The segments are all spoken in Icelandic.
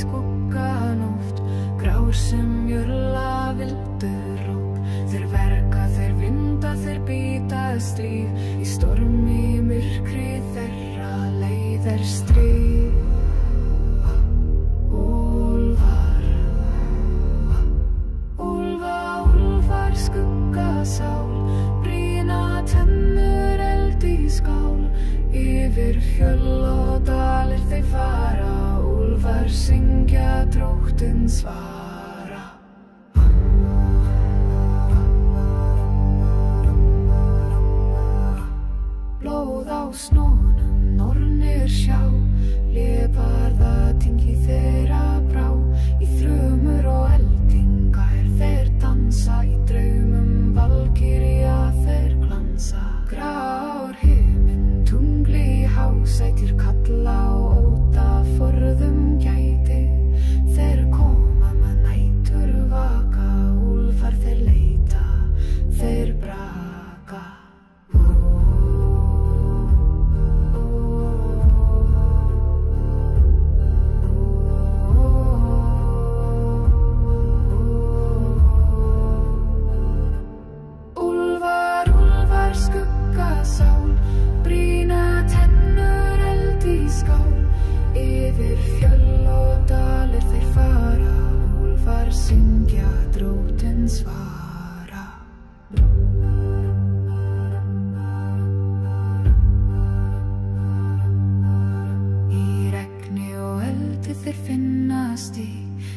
skugganótt, grár sem jörla vildur rót. Þeir verka, þeir vinda, þeir býta stríð, í stormi myrkri þeirra leið stríð. Úlfar, úlfar, skuggasál, brýna tennur eld í skál. Yfir fjöll og dalir þeir fara, úlfar syngja dróttinn svara. Blóð á snjónum, nornir sjá, leoparða tingi þeirra brá. Í þrumur og eldingar þeir dansa, í draumum valkyrja þeir glansa. Grár himinn, tungli hásætir kalla og óta forðum gæti. Þeir koma með nætur vaka, úlfar þeir leita, þeir braka. Skuggasál, brýna tennur eld í skál. Yfir fjöll og dalir þeir fara, úlfar syngja dróttinn svara. Í regni og eldi þeir finnast í,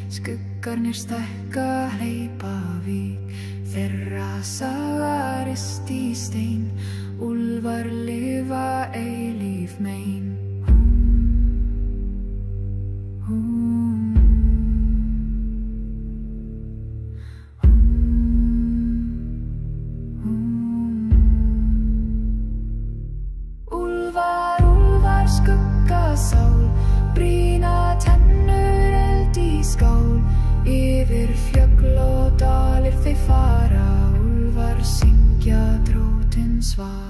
skuggarnir stækka hleypa vík. Þeirra saga rist í stein, úlfar lifa eilíf mein. Úlfar, úlfar, skuggasál, brýna tennur eld í skál. Yfir fjöll og dalir þeir fara, úlfar syngja dróttinn svara.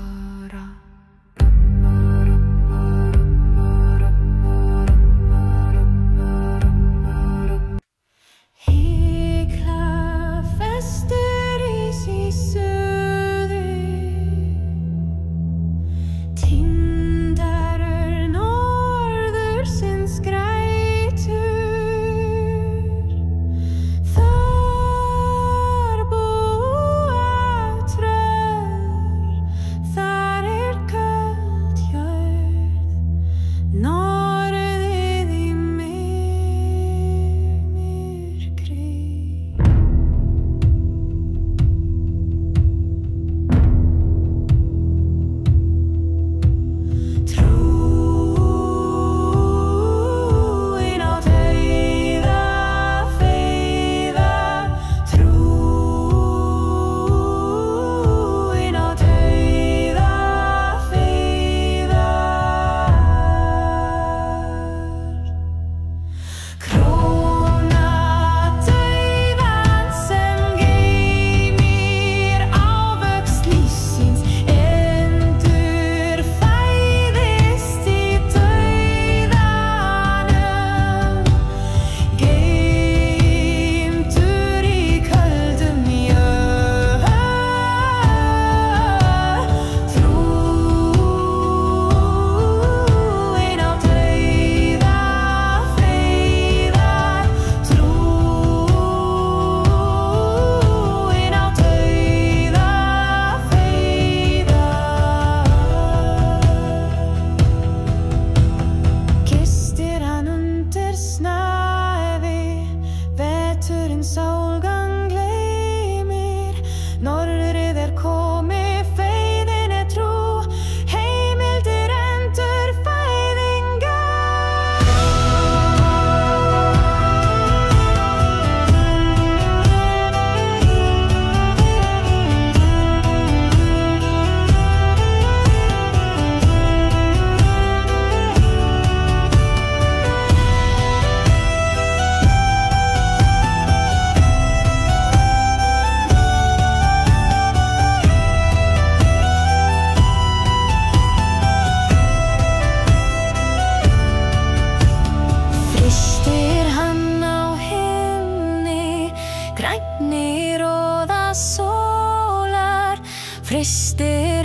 Freistið